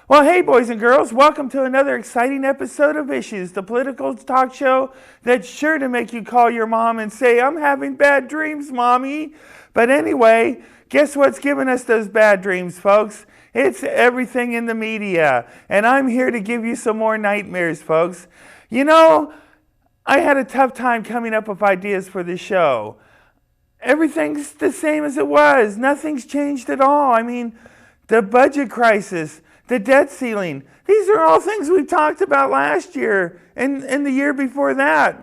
Well, hey, boys and girls, welcome to another exciting episode of Issues, the political talk show that's sure to make you call your mom and say, I'm having bad dreams, Mommy. But anyway, guess what's giving us those bad dreams, folks? It's everything in the media. And I'm here to give you some more nightmares, folks. You know, I had a tough time coming up with ideas for the show. Everything's the same as it was. Nothing's changed at all. I mean, the budget crisis, the debt ceiling, these are all things we talked about last year and the year before that,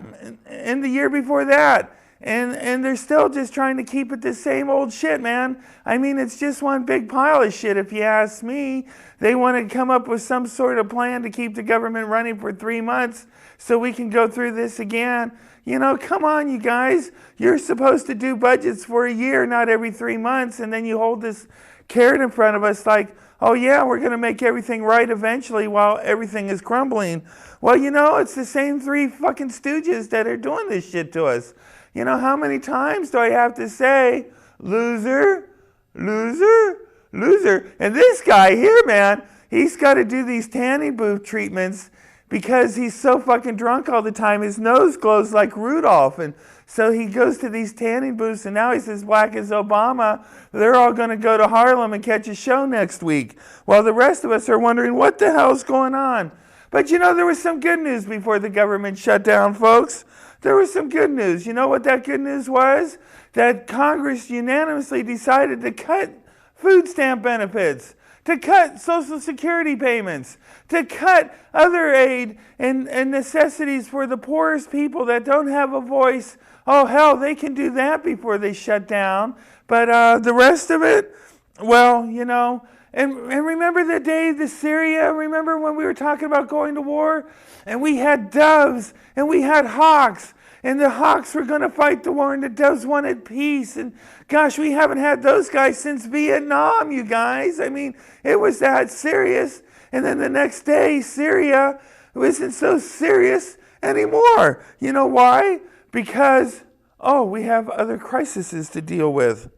and the year before that. And they're still just trying to keep it the same old shit, man. I mean, it's just one big pile of shit if you ask me. They want to come up with some sort of plan to keep the government running for 3 months so we can go through this again. You know, come on, you guys. You're supposed to do budgets for a year, not every 3 months, and then you hold this carrot in front of us like, oh yeah, we're going to make everything right eventually while everything is crumbling. Well, you know, it's the same three fucking stooges that are doing this shit to us. You know, how many times do I have to say, loser, loser, loser? And this guy here, man, he's got to do these tanning booth treatments because he's so fucking drunk all the time. His nose glows like Rudolph. And so he goes to these tanning booths, and now he's as black as Obama. They're all going to go to Harlem and catch a show next week, while the rest of us are wondering what the hell's going on. But you know, there was some good news before the government shut down, folks. There was some good news. You know what that good news was? That Congress unanimously decided to cut food stamp benefits, to cut Social Security payments, to cut other aid and necessities for the poorest people that don't have a voice. Oh, hell, they can do that before they shut down. But the rest of it, well, you know, and remember the day, the Syria, remember when we were talking about going to war? And we had doves, and we had hawks, and the hawks were going to fight the war, and the doves wanted peace. And gosh, we haven't had those guys since Vietnam, you guys. I mean, it was that serious. And then the next day, Syria isn't so serious anymore. You know why? Because, oh, we have other crises to deal with.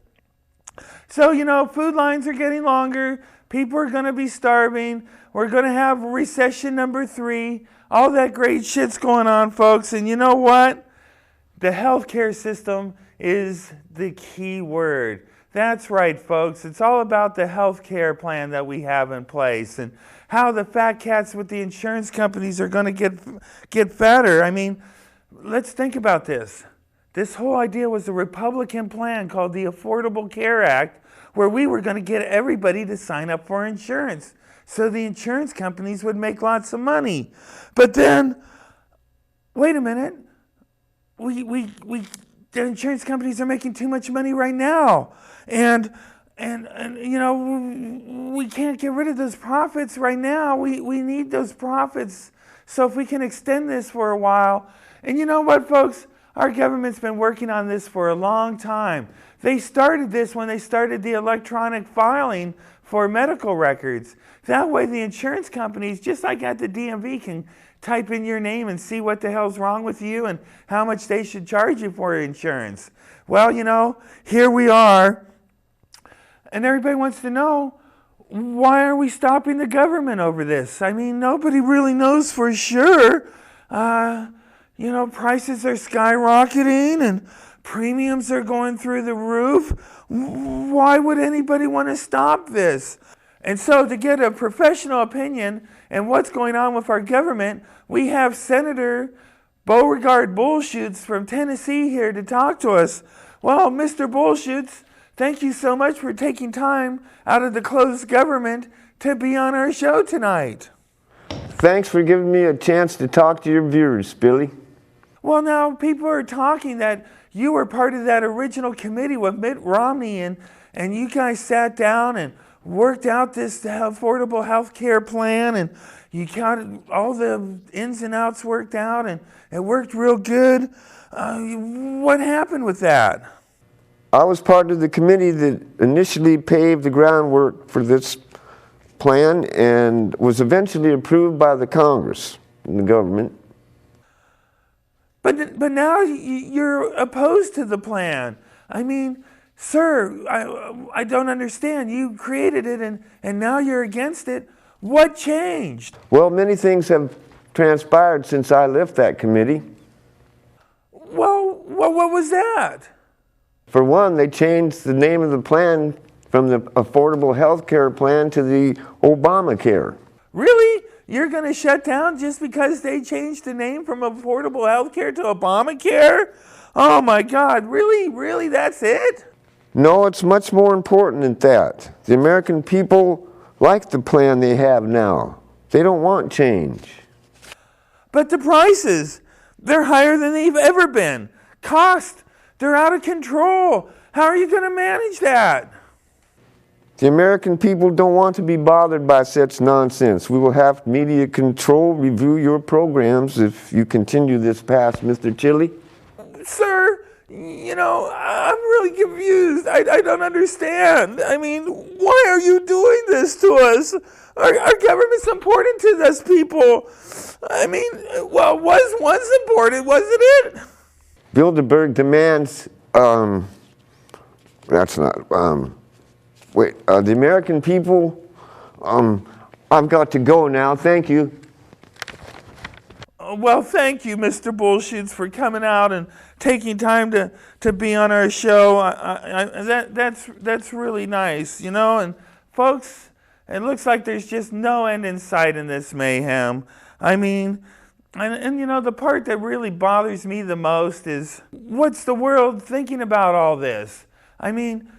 So, you know, food lines are getting longer. People are going to be starving. We're going to have recession number 3. All that great shit's going on, folks. And you know what? The healthcare system is the key word. That's right, folks. It's all about the healthcare plan that we have in place and how the fat cats with the insurance companies are going to get fatter. I mean, let's think about this. This whole idea was a Republican plan called the Affordable Care Act, where we were going to get everybody to sign up for insurance so the insurance companies would make lots of money. But then, wait a minute, the insurance companies are making too much money right now. And you know, we can't get rid of those profits right now. We need those profits. So if we can extend this for a while. And you know what, folks? Our government's been working on this for a long time. They started this when they started the electronic filing for medical records. That way the insurance companies, just like at the DMV, can type in your name and see what the hell's wrong with you and how much they should charge you for insurance. Well, you know, here we are. And everybody wants to know, why are we stopping the government over this? I mean, nobody really knows for sure. You know, prices are skyrocketing and premiums are going through the roof. Why would anybody want to stop this? And so to get a professional opinion and what's going on with our government, we have Senator Beauregard Bullshoots from Tennessee here to talk to us. Well, Mr. Bullshoots, thank you so much for taking time out of the closed government to be on our show tonight. Thanks for giving me a chance to talk to your viewers, Billy. Well, now people are talking that you were part of that original committee with Mitt Romney, and you guys sat down and worked out this affordable health care plan, and you got all the ins and outs worked out, and it worked real good. What happened with that? I was part of the committee that initially paved the groundwork for this plan and was eventually approved by the Congress and the government. But now you're opposed to the plan. I mean, sir, I don't understand. You created it and now you're against it. What changed? Well, many things have transpired since I left that committee. Well, what was that? For one, they changed the name of the plan from the Affordable Health Care Plan to the Obamacare. Really? You're going to shut down just because they changed the name from Affordable Health Care to Obamacare? Oh my God, really? Really, that's it? No, it's much more important than that. The American people like the plan they have now. They don't want change. But the prices, they're higher than they've ever been. Cost, they're out of control. How are you going to manage that? The American people don't want to be bothered by such nonsense. We will have media control review your programs if you continue this path, Mr. Chili. Sir, I'm really confused. I don't understand. I mean, why are you doing this to us? Our government's important to those people. I mean, well, was once important, wasn't it? Bilderberg demands, the American people, I've got to go now, thank you. Well, thank you, Mr. Bullshits, for coming out and taking time to be on our show. That's really nice, And folks, it looks like there's just no end in sight in this mayhem. I mean, and the part that really bothers me the most is, what's the world thinking about all this? I mean,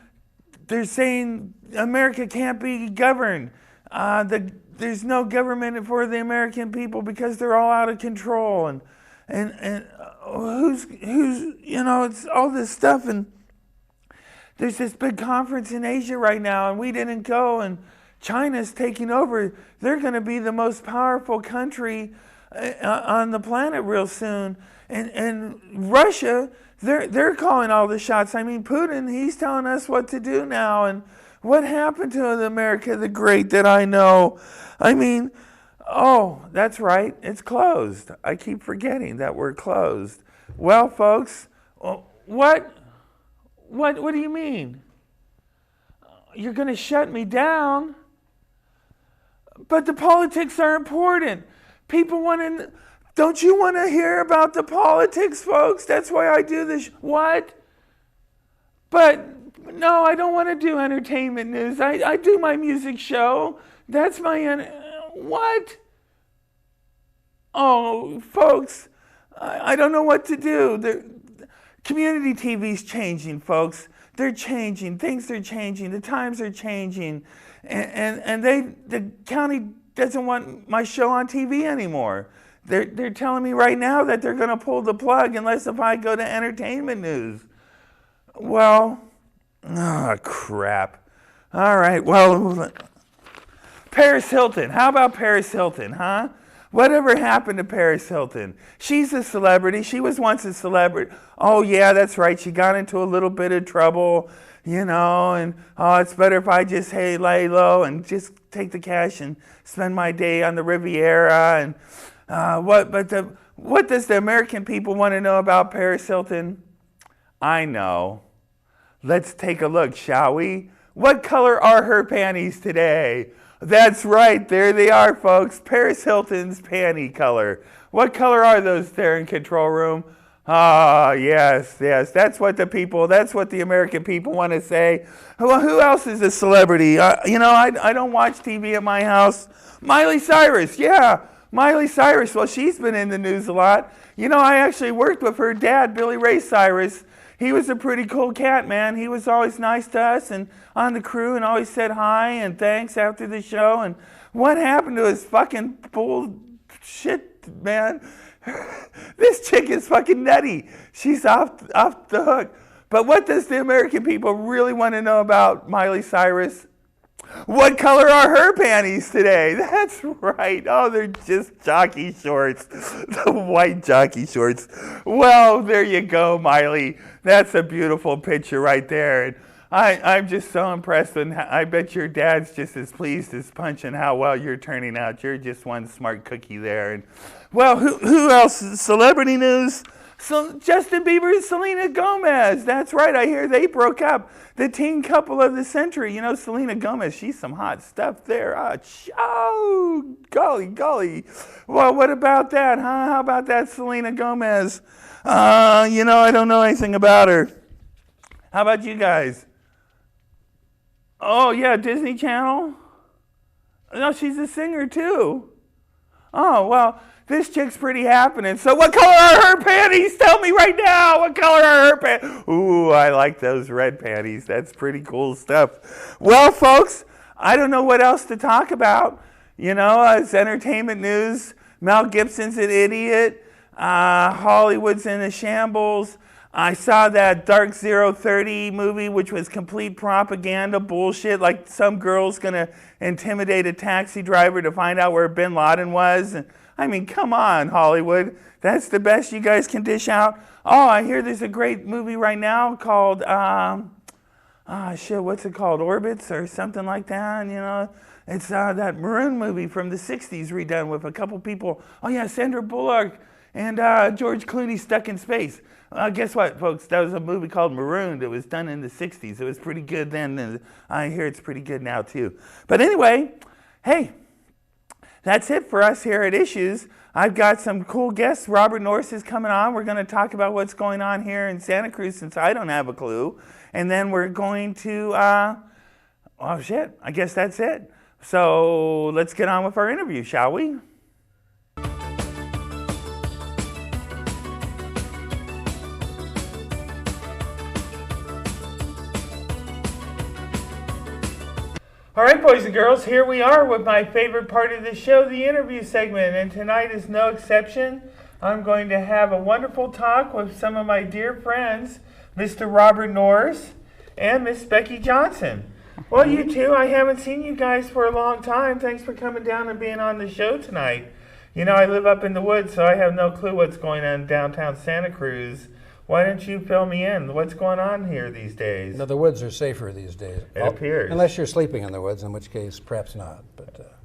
they're saying America can't be governed. There's no government for the American people because they're all out of control, and who's it's all this stuff, and there's this big conference in Asia right now, and we didn't go, and China's taking over. They're going to be the most powerful country on the planet real soon, and Russia, they're calling all the shots. I mean, Putin, he's telling us what to do now, and what happened to America the Great that I know? I mean, oh, that's right, it's closed. I keep forgetting that we're closed. Well, folks, what do you mean? You're going to shut me down? But the politics are important. People want to... Don't you want to hear about the politics, folks? That's why I do this. What? But no, I don't want to do entertainment news. I do my music show. That's my... What? Oh, folks, I don't know what to do. Community TV's changing, folks. They're changing. Things are changing. The times are changing. And the county doesn't want my show on TV anymore. They're telling me right now that they're going to pull the plug unless if I go to entertainment news. Well, crap. All right, well, Paris Hilton. How about Paris Hilton, huh? Whatever happened to Paris Hilton? She's a celebrity. She was once a celebrity. Oh, yeah, that's right. She got into a little bit of trouble, and it's better if I just, lay low and just take the cash and spend my day on the Riviera. And what does the American people want to know about Paris Hilton? I know. Let's take a look, shall we? What color are her panties today? That's right, there they are, folks. Paris Hilton's panty color. What color are those there in control room? Yes, that's what the American people want to say. Well, who else is a celebrity? I don't watch TV at my house. Miley Cyrus, yeah. Miley Cyrus, well, she's been in the news a lot. I actually worked with her dad, Billy Ray Cyrus. He was a pretty cool cat, man. He was always nice to us and on the crew and always said hi and thanks after the show. And what happened to his fucking bullshit, man? This chick is fucking nutty. She's off the hook. But what does the American people really want to know about Miley Cyrus? What color are her panties today? That's right. Oh, they're just jockey shorts. The white jockey shorts. Well, there you go, Miley. That's a beautiful picture right there. And I'm just so impressed, and I bet your dad's just as pleased as Punch and how well you're turning out. You're just one smart cookie there. And well, who else? Celebrity news? So Justin Bieber and Selena Gomez. That's right. I hear they broke up. The teen couple of the century. You know, Selena Gomez, she's some hot stuff there. Oh, golly. Well, what about that, huh? How about that Selena Gomez? You know, I don't know anything about her. How about you guys? Oh, yeah, Disney Channel? No, she's a singer too. Oh, well, this chick's pretty happening. So what color are her panties? Tell me right now. What color are her panties? Ooh, I like those red panties. That's pretty cool stuff. Well, folks, I don't know what else to talk about. You know, it's entertainment news. Mel Gibson's an idiot. Hollywood's in a shambles. I saw that Dark 030 movie, which was complete propaganda bullshit, like some girl's going to intimidate a taxi driver to find out where Bin Laden was. And, I mean, come on, Hollywood. That's the best you guys can dish out. Oh, I hear there's a great movie right now called, what's it called? Orbits or something like that, you know? It's that Maroon movie from the 60s redone with a couple people. Oh, yeah, Sandra Bullock and George Clooney stuck in space. Guess what, folks? That was a movie called Marooned. It was done in the 60s. It was pretty good then, and I hear it's pretty good now, too. But anyway, hey, that's it for us here at Issues. I've got some cool guests. Robert Norris is coming on. We're going to talk about what's going on here in Santa Cruz, since I don't have a clue. And then we're going to, I guess that's it. So let's get on with our interview, shall we? All right, boys and girls, here we are with my favorite part of the show, the interview segment, and tonight is no exception. I'm going to have a wonderful talk with some of my dear friends, Mr. Robert Norris and Miss Becky Johnson. Well, you two, I haven't seen you guys for a long time. Thanks for coming down and being on the show tonight. You know, I live up in the woods, so I have no clue what's going on in downtown Santa Cruz. Why don't you fill me in? What's going on here these days? No, the woods are safer these days. It appears. Unless you're sleeping in the woods, in which case perhaps not. But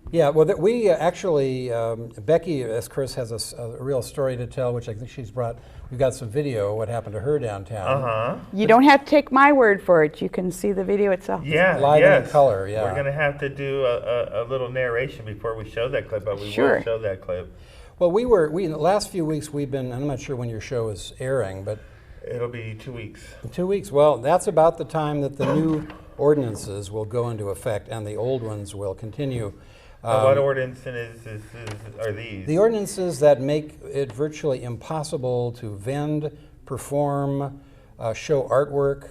yeah, well, we actually, Becky, of course, has a real story to tell, which I think she's brought. We've got some video of what happened to her downtown. Uh-huh. You don't have to take my word for it. You can see the video itself. Yeah, Live yes. in color, yeah. We're going to have to do a little narration before we show that clip, but we Sure. will show that clip. Well, in the last few weeks we've been, I'm not sure when your show is airing, but It'll be 2 weeks. 2 weeks. Well, that's about the time that the new ordinances will go into effect and the old ones will continue. What ordinances are these? The ordinances that make it virtually impossible to vend, perform, show artwork,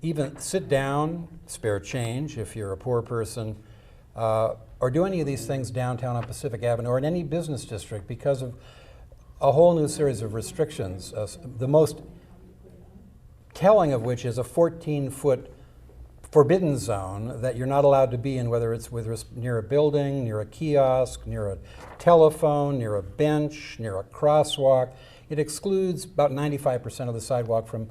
even sit down, spare change if you're a poor person, or do any of these things downtown on Pacific Avenue or in any business district because of a whole new series of restrictions, the most telling of which is a 14-foot forbidden zone that you're not allowed to be in, whether it's near a building, near a kiosk, near a telephone, near a bench, near a crosswalk. It excludes about 95% of the sidewalk from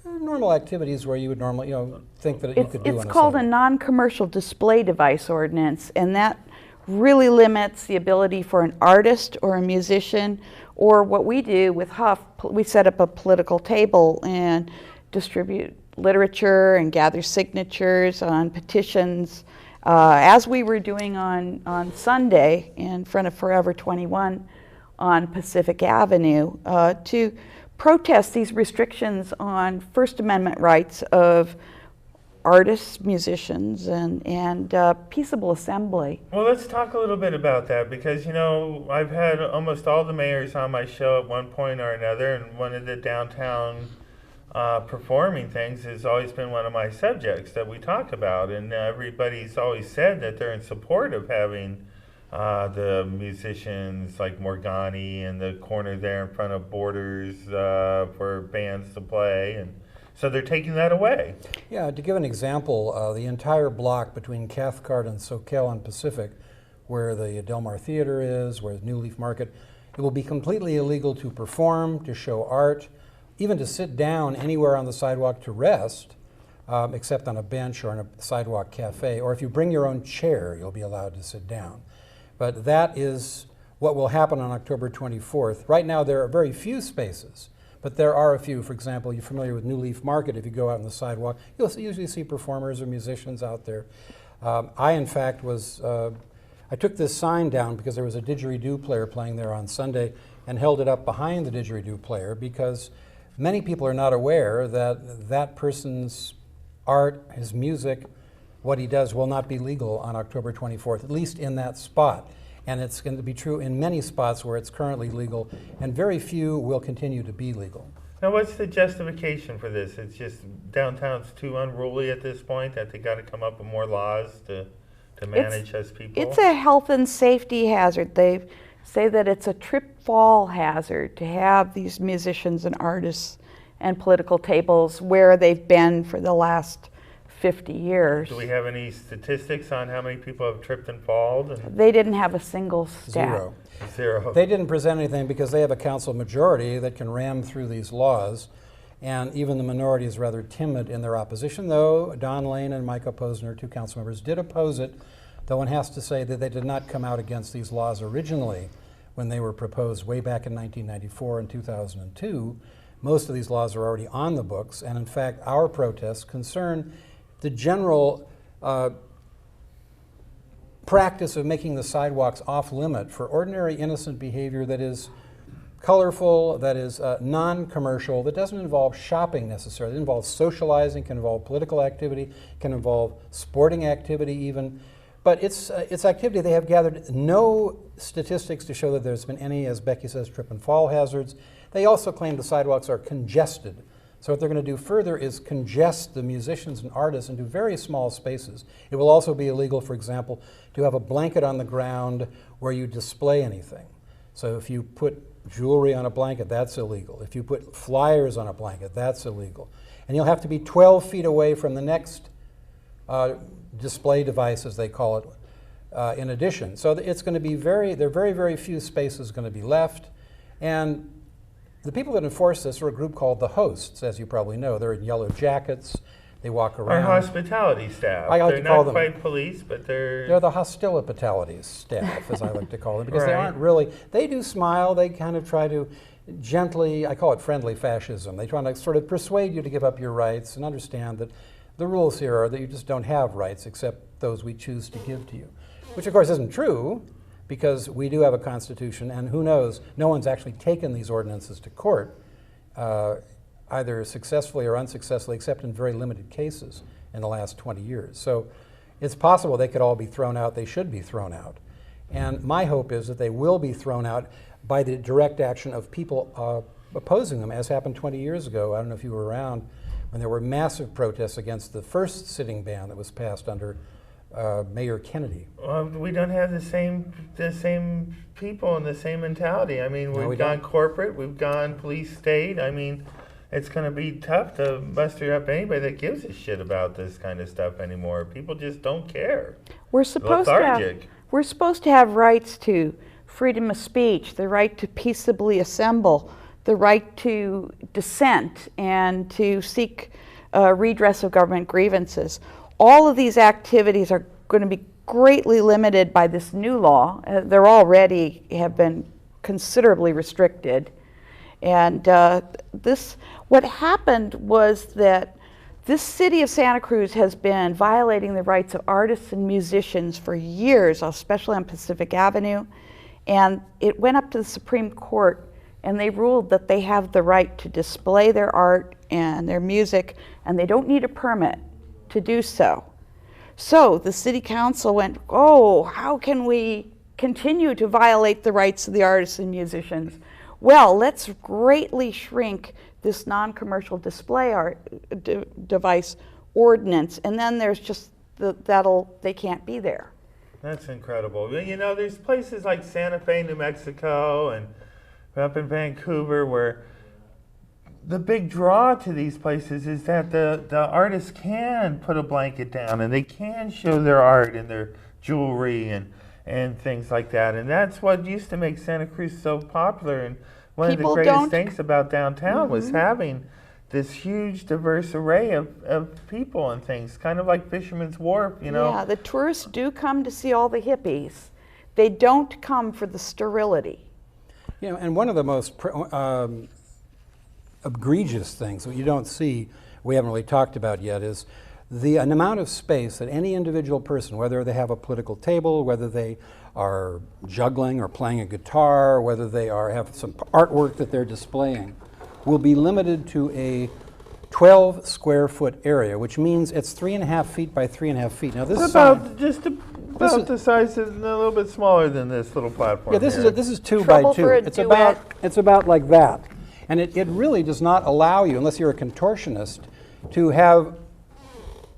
normal activities where you would normally, think that you could do on a sidewalk. It's called a non-commercial display device ordinance, and that really limits the ability for an artist or a musician, or what we do with Huff, we set up a political table and distribute literature and gather signatures on petitions, as we were doing on Sunday in front of Forever 21 on Pacific Avenue, to protest these restrictions on First Amendment rights of artists, musicians, and peaceable assembly. Well, let's talk a little bit about that because, I've had almost all the mayors on my show at one point or another, and one of the downtown performing things has always been one of my subjects that we talk about, and everybody's always said that they're in support of having the musicians like Morgani in the corner there in front of Borders for bands to play, and so they're taking that away. Yeah, to give an example, the entire block between Cathcart and Soquel and Pacific, where the Del Mar Theater is, where the New Leaf Market, it will be completely illegal to perform, to show art, even to sit down anywhere on the sidewalk to rest, except on a bench or in a sidewalk cafe. Or if you bring your own chair, you'll be allowed to sit down. But that is what will happen on October 24th. Right now there are very few spaces, but there are a few. For example, you're familiar with New Leaf Market. If you go out on the sidewalk, you'll usually see performers or musicians out there. I, in fact, I took this sign down because there was a didgeridoo player playing there on Sunday and held it up behind the didgeridoo player because many people are not aware that that person's art, his music, what he does will not be legal on October 24th, at least in that spot. And it's going to be true in many spots where it's currently legal, and very few will continue to be legal. Now, what's the justification for this? It's just downtown's too unruly at this point that they got to come up with more laws to manage us people? It's a health and safety hazard. They say that it's a trip fall hazard to have these musicians and artists and political tables where they've been for the last 50 years. Do we have any statistics on how many people have tripped and fallen? They didn't have a single stat. Zero. Zero. They didn't present anything because they have a council majority that can ram through these laws, and even the minority is rather timid in their opposition, though Don Lane and Michael Posner, two council members, did oppose it, though one has to say that they did not come out against these laws originally when they were proposed way back in 1994 and 2002. Most of these laws are already on the books, and in fact our protests concern the general practice of making the sidewalks off limit for ordinary innocent behavior that is colorful, that is non-commercial, that doesn't involve shopping necessarily. It involves socializing, can involve political activity, can involve sporting activity even. But it's activity. They have gathered no statistics to show that there's been any, as Becky says, trip and fall hazards. They also claim the sidewalks are congested. So what they're going to do further is congest the musicians and artists into very small spaces. It will also be illegal, for example, to have a blanket on the ground where you display anything. So if you put jewelry on a blanket, that's illegal. If you put flyers on a blanket, that's illegal. And you'll have to be 12 feet away from the next display device, as they call it, in addition. So it's going to be there are very, very few spaces going to be left. And the people that enforce this are a group called the hosts, as you probably know. They're in yellow jackets. They walk around. Our hospitality staff. I like they're to call not them, quite police, but they're the hostilipitalities staff, as I like to call them, because they Right. aren't really, they do smile, they kind of try to gently, I call it friendly fascism. They try to sort of persuade you to give up your rights and understand that the rules here are that you just don't have rights except those we choose to give to you, which of course isn't true, because we do have a constitution, and who knows, no one's actually taken these ordinances to court, either successfully or unsuccessfully, except in very limited cases in the last 20 years. So it's possible they could all be thrown out. They should be thrown out. And my hope is that they will be thrown out by the direct action of people opposing them, as happened 20 years ago. I don't know if you were around when there were massive protests against the first sitting ban that was passed under Mayor Kennedy. we don't have the same people and the same mentality. I mean, we've gone corporate, we've gone police state. I mean, it's going to be tough to muster up anybody that gives a shit about this kind of stuff anymore. People just don't care. We're supposed to have rights to freedom of speech, the right to peaceably assemble, the right to dissent, and to seek redress of government grievances. All of these activities are going to be greatly limited by this new law. They're already have been considerably restricted. And what happened was that this city of Santa Cruz has been violating the rights of artists and musicians for years, especially on Pacific Avenue. And it went up to the Supreme Court, and they ruled that they have the right to display their art and their music, and they don't need a permit to do so. So the city council went, oh, how can we continue to violate the rights of the artists and musicians? Well, let's greatly shrink this non-commercial display art device ordinance, and then there's just they can't be there. That's incredible. You know, there's places like Santa Fe, New Mexico, and up in Vancouver where the big draw to these places is that the artists can put a blanket down and they can show their art and their jewelry and things like that. And that's what used to make Santa Cruz so popular. And one of the greatest things about downtown was having this huge diverse array of people and things, kind of like Fisherman's Wharf, you know. Yeah, the tourists do come to see all the hippies. They don't come for the sterility. You know, and one of the most egregious things that you don't see, we haven't really talked about yet, is an amount of space that any individual person, whether they have a political table, whether they are juggling or playing a guitar, whether they have some artwork that they're displaying, will be limited to a 12 square foot area, which means it's 3.5 feet by 3.5 feet. Now this It's is about the size of a little bit smaller than this little platform. yeah, this here. is 2 Trouble by 2. for a It's about like that, and it really does not allow you, unless you're a contortionist, to have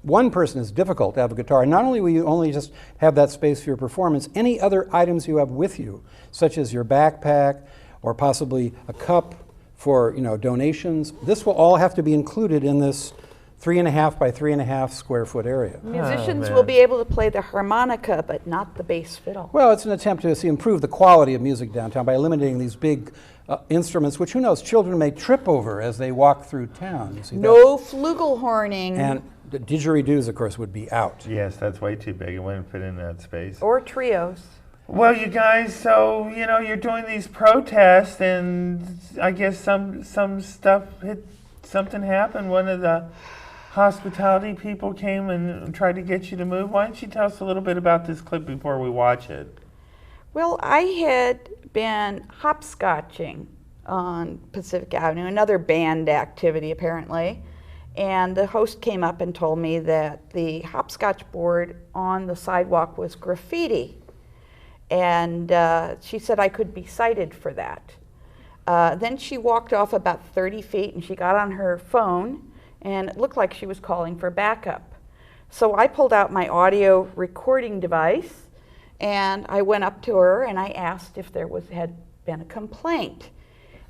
one person. Is difficult to have a guitar. And not only will you only just have that space for your performance, any other items you have with you, such as your backpack or possibly a cup for donations, this will all have to be included in this 3.5 by 3.5 square foot area. Musicians man. will be able to play the harmonica, but not the bass fiddle. Well, it's an attempt to improve the quality of music downtown by eliminating these big instruments, which, who knows, children may trip over as they walk through town. You see No flugelhorning that? And the didgeridoos, of course, would be out. Yes, that's way too big. It wouldn't fit in that space. or trios. Well, you guys, so you're doing these protests, and I guess some stuff something happened. One of the hospitality people came and tried to get you to move. Why don't you tell us a little bit about this clip before we watch it? Well, I had been hopscotching on Pacific Avenue, another banned activity apparently, and the host came up and told me that the hopscotch board on the sidewalk was graffiti, and she said I could be cited for that. Then she walked off about 30 feet and she got on her phone, and it looked like she was calling for backup. So I pulled out my audio recording device and I went up to her and I asked if there had been a complaint.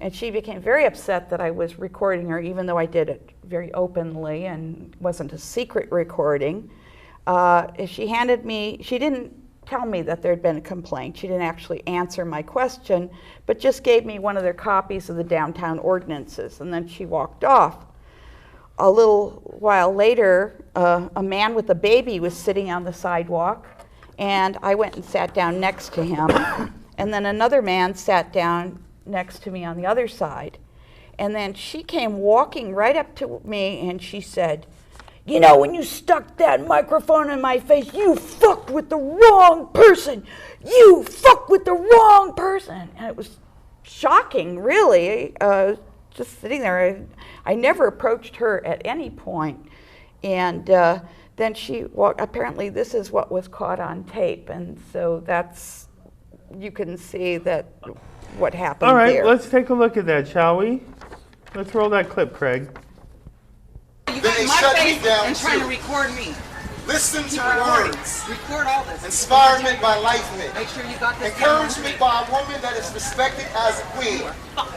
And she became very upset that I was recording her, even though I did it very openly and wasn't a secret recording. She didn't tell me that there had been a complaint. She didn't actually answer my question, but just gave me one of their copies of the downtown ordinances, and then she walked off. A little while later, a man with a baby was sitting on the sidewalk, and I went and sat down next to him. And then another man sat down next to me on the other side. And then she came walking right up to me and she said, when you stuck that microphone in my face, you fucked with the wrong person. You fucked with the wrong person. And it was shocking, really. Just sitting there. I never approached her at any point. And then she walked. Apparently this is what was caught on tape. And so you can see that what happened All right, there. let's take a look at that, shall we? Let's roll that clip, Craig. You Then got they in my shut me face down, and trying to too. record me. Listen to Keep the recording. words. Record all this. Inspirement by Lifement. Make sure you got this down. Encouragement by a woman that is respected as a queen.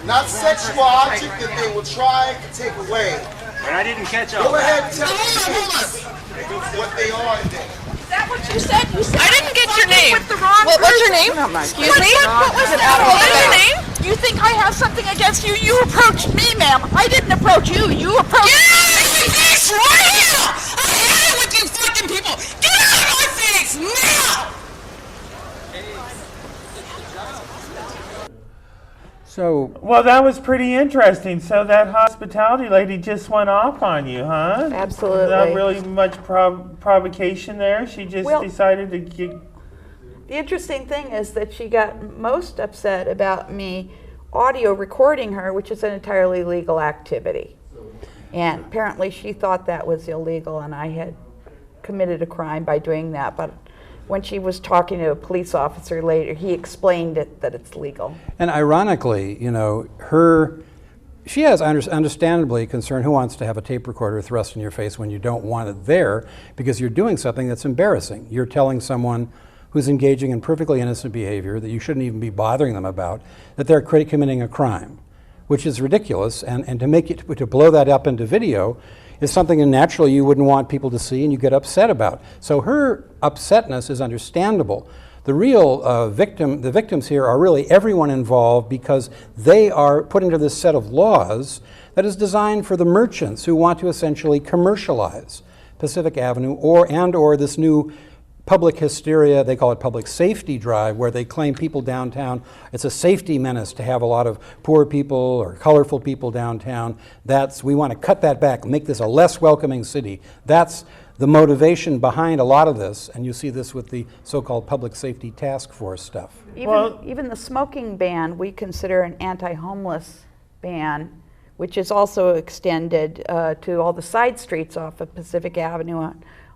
Not sexual object that they will try to take away. And I didn't catch Go all ahead that. and tell me what they are today. Is that what you said? You said I didn't get your name. with the wrong What's your person. name? Excuse me? What was What is your name? You think I have something against you? You approached me, ma'am. I didn't approach you. You approached Get out of my face right here! I hate it with you fucking people! Get out of my face now! So, Well, that was pretty interesting. So that hospitality lady just went off on you, huh? Absolutely. Not really much provocation there. She just Well- decided to get. The interesting thing is that she got most upset about me audio recording her, which is an entirely legal activity. And apparently she thought that was illegal and I had committed a crime by doing that. But when she was talking to a police officer later, he explained that it's legal. and ironically, she has understandably concern. Who wants to have a tape recorder thrust in your face when you don't want it there because you're doing something that's embarrassing? You're telling someone who's engaging in perfectly innocent behavior that you shouldn't even be bothering them about, that they're committing a crime, which is ridiculous. And to blow that up into video is something that naturally you wouldn't want people to see and you get upset about. So her upsetness is understandable. The real the victims here are really everyone involved because they are put into this set of laws that is designed for the merchants who want to essentially commercialize Pacific Avenue or this new public hysteria, they call it public safety drive, where they claim people downtown, it's a safety menace to have a lot of poor people or colorful people downtown. We want to cut that back, make this a less welcoming city. That's the motivation behind a lot of this, and you see this with the so-called public safety task force stuff. Even the smoking ban, we consider an anti-homeless ban, which is also extended to all the side streets off of Pacific Avenue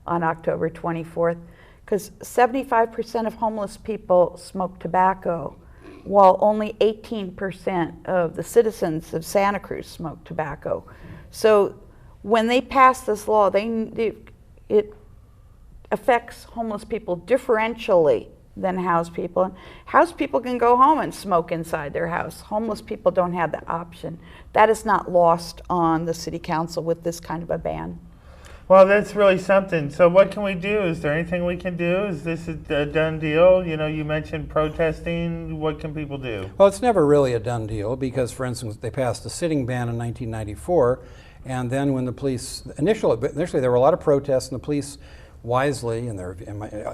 on October 24th, because 75% of homeless people smoke tobacco, while only 18% of the citizens of Santa Cruz smoke tobacco. So when they pass this law, it affects homeless people differentially than housed people. And housed people can go home and smoke inside their house. Homeless people don't have the option. That is not lost on the city council with this kind of a ban. Well, that's really something. So what can we do? Is there anything we can do? Is this a done deal? You know, you mentioned protesting. What can people do? Well, it's never really a done deal because, for instance, they passed a sitting ban in 1994, and then when the police, initially there were a lot of protests, and the police wisely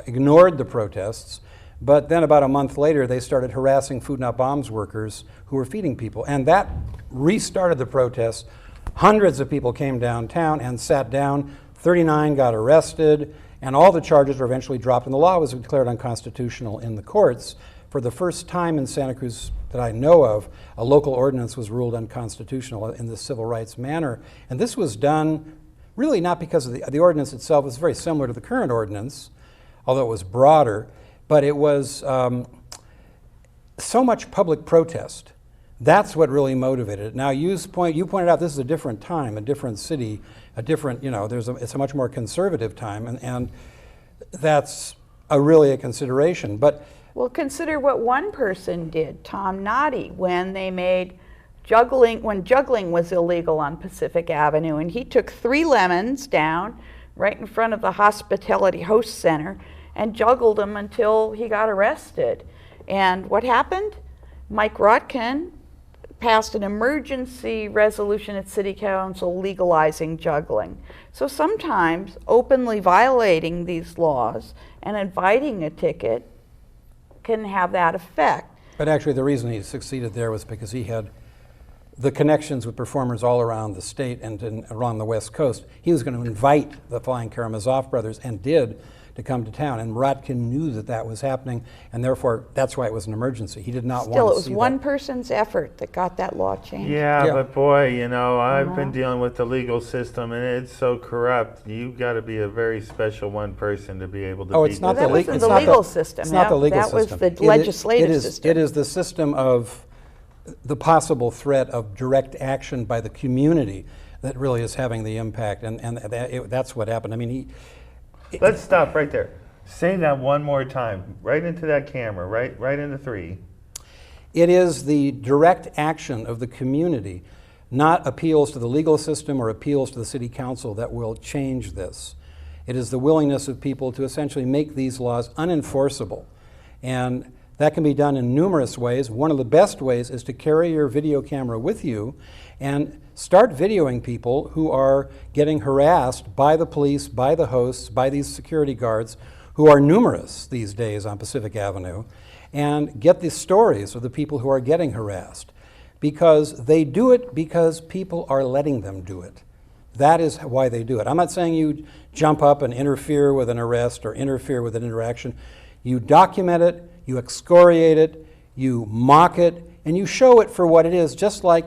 ignored the protests, but then about a month later they started harassing Food Not Bombs workers who were feeding people, and that restarted the protests. Hundreds of people came downtown and sat down. 39 got arrested, and all the charges were eventually dropped, and the law was declared unconstitutional in the courts. For the first time in Santa Cruz that I know of, a local ordinance was ruled unconstitutional in this civil rights manner. And this was done really not because of the ordinance itself. It was very similar to the current ordinance, although it was broader, but it was so much public protest. That's what really motivated it. Now, you pointed out this is a different time, a different city, a different, it's a much more conservative time, and that's really a consideration. But well, consider what one person did, Tom Noddy, when they made when juggling was illegal on Pacific Avenue, and he took 3 lemons down right in front of the Hospitality Host Center and juggled them until he got arrested. And what happened? Mike Rotkin passed an emergency resolution at City Council legalizing juggling. So sometimes openly violating these laws and inviting a ticket can have that effect. But actually the reason he succeeded there was because he had the connections with performers all around the state and around the West Coast. He was going to invite the Flying Karamazov brothers, and did, to come to town. And Rotkin knew that was happening, and therefore that's why it was an emergency. He did not want to see that. Still, it was one person's effort that got that law changed. Yeah, but boy, I've been dealing with the legal system, and it's so corrupt. You've got to be a very special one person to be able to beat it's not that the wasn't the legal system. It's not the legal system. That was the legislative system. It is the system of the possible threat of direct action by the community that really is having the impact, and that's what happened. I mean, Let's stop right there. Say that one more time, right into that camera, right into 3. It is the direct action of the community, not appeals to the legal system or appeals to the city council, that will change this. It is the willingness of people to essentially make these laws unenforceable. And that can be done in numerous ways. One of the best ways is to carry your video camera with you and start videoing people who are getting harassed by the police, by the hosts, by these security guards, who are numerous these days on Pacific Avenue, and get the stories of the people who are getting harassed. Because they do it because people are letting them do it. That is why they do it. I'm not saying you jump up and interfere with an arrest or interfere with an interaction. You document it, you excoriate it, you mock it, and you show it for what it is, just like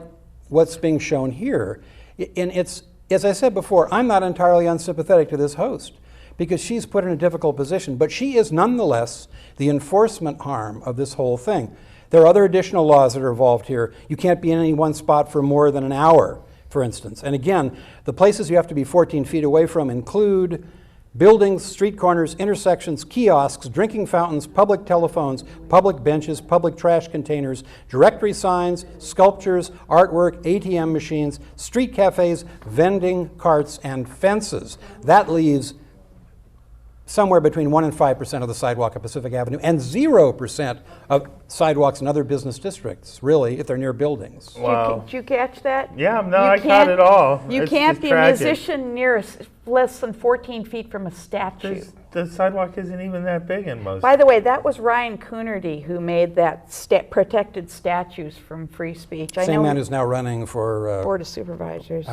what's being shown here. And it's, as I said before, I'm not entirely unsympathetic to this host because she's put in a difficult position, but she is nonetheless the enforcement arm of this whole thing. There are other additional laws that are involved here. You can't be in any one spot for more than an hour, for instance. And again, the places you have to be 14 feet away from include buildings, street corners, intersections, kiosks, drinking fountains, public telephones, public benches, public trash containers, directory signs, sculptures, artwork, ATM machines, street cafes, vending carts, and fences. That leaves somewhere between 1% and 5% of the sidewalk at Pacific Avenue, and 0% of sidewalks in other business districts, really, if they're near buildings. Wow. Did you catch that? Yeah, no, You I caught can't- it all. You It's can't just be tragic. a musician near less than 14 feet from a statue. The sidewalk isn't even that big in most. By the way, that was Ryan Coonerty who made that protected statues from free speech. I Same know man who's now running for, Board of Supervisors.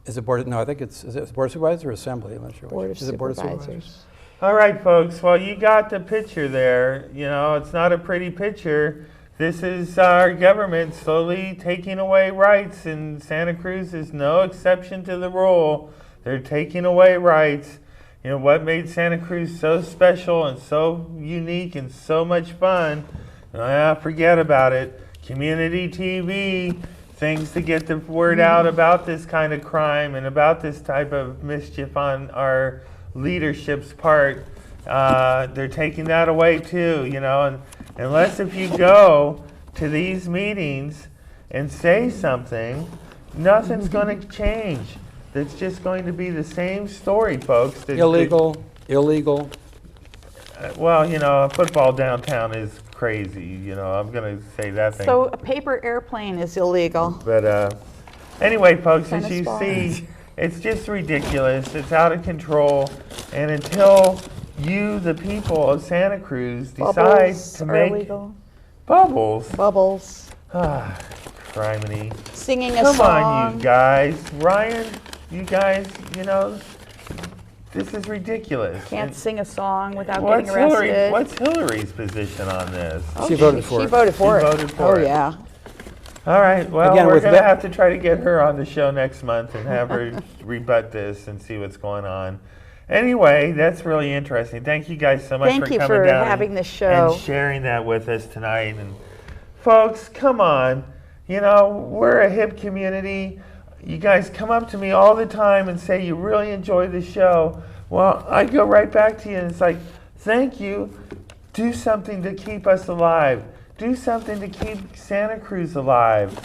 is it Board, no, I think is it Board of Supervisors or Assembly? I'm not sure. Board which. of Is it Board of Supervisors. All right, folks. Well, you got the picture there. You know, it's not a pretty picture. This is our government slowly taking away rights, and Santa Cruz is no exception to the rule. They're taking away rights. You know, what made Santa Cruz so special and so unique and so much fun? Forget about it. Community TV, things to get the word out about this kind of crime and about this type of mischief on our leadership's part. They're taking that away too, you know, and unless if you go to these meetings and say something, nothing's going to change. It's just going to be the same story, folks. Illegal. Well, you know, football downtown is crazy. You know, I'm going to say that thing. So a paper airplane is illegal. But anyway, folks, as Tennis you balls. see, it's just ridiculous. It's out of control. And until you, the people of Santa Cruz, decide Bubbles to are make illegal. bubbles. Bubbles. Criminy. Singing a Come song. on, you guys. Ryan, you guys, you know, this is ridiculous. Can't And sing a song without what's getting arrested. What's Hillary's position on this? She voted for She it. voted for She it. voted for Oh, it. yeah. All right, well, Again, we're with going to that- have to try to get her on the show next month and have her rebut this and see what's going on. Anyway, that's really interesting. Thank you guys so much Thank for you coming for down having and, this show. and sharing that with us tonight. And folks, come on. You know, we're a hip community. You guys come up to me all the time and say you really enjoy the show. Well, I go right back to you and it's like, thank you. Do something to keep us alive. Do something to keep Santa Cruz alive.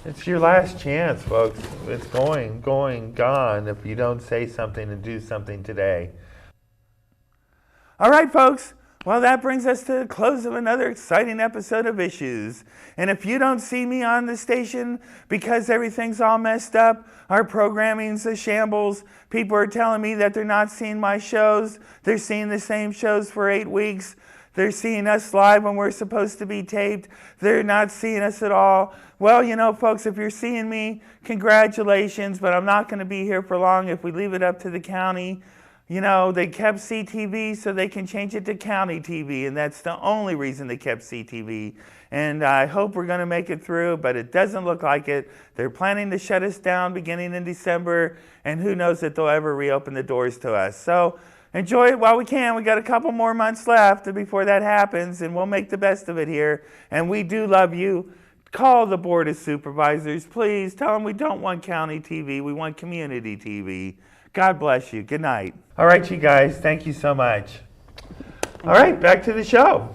It's your last chance, folks. It's gone if you don't say something and do something today. All right, folks. Well, that brings us to the close of another exciting episode of Issues. And if you don't see me on the station because everything's all messed up, our programming's a shambles, people are telling me that they're not seeing my shows, they're seeing the same shows for 8 weeks, they're seeing us live when we're supposed to be taped, they're not seeing us at all. Well, you know, folks, if you're seeing me, congratulations, but I'm not going to be here for long if we leave it up to the county. You know, they kept CTV so they can change it to county TV, and that's the only reason they kept CTV. And I hope we're going to make it through, but it doesn't look like it. They're planning to shut us down beginning in December, and who knows if they'll ever reopen the doors to us. So enjoy it while we can. We got a couple more months left before that happens, and we'll make the best of it here. And we do love you. Call the Board of Supervisors. Please tell them we don't want county TV. We want community TV. God bless you. Good night. All right, you guys. Thank you so much. All right, back to the show.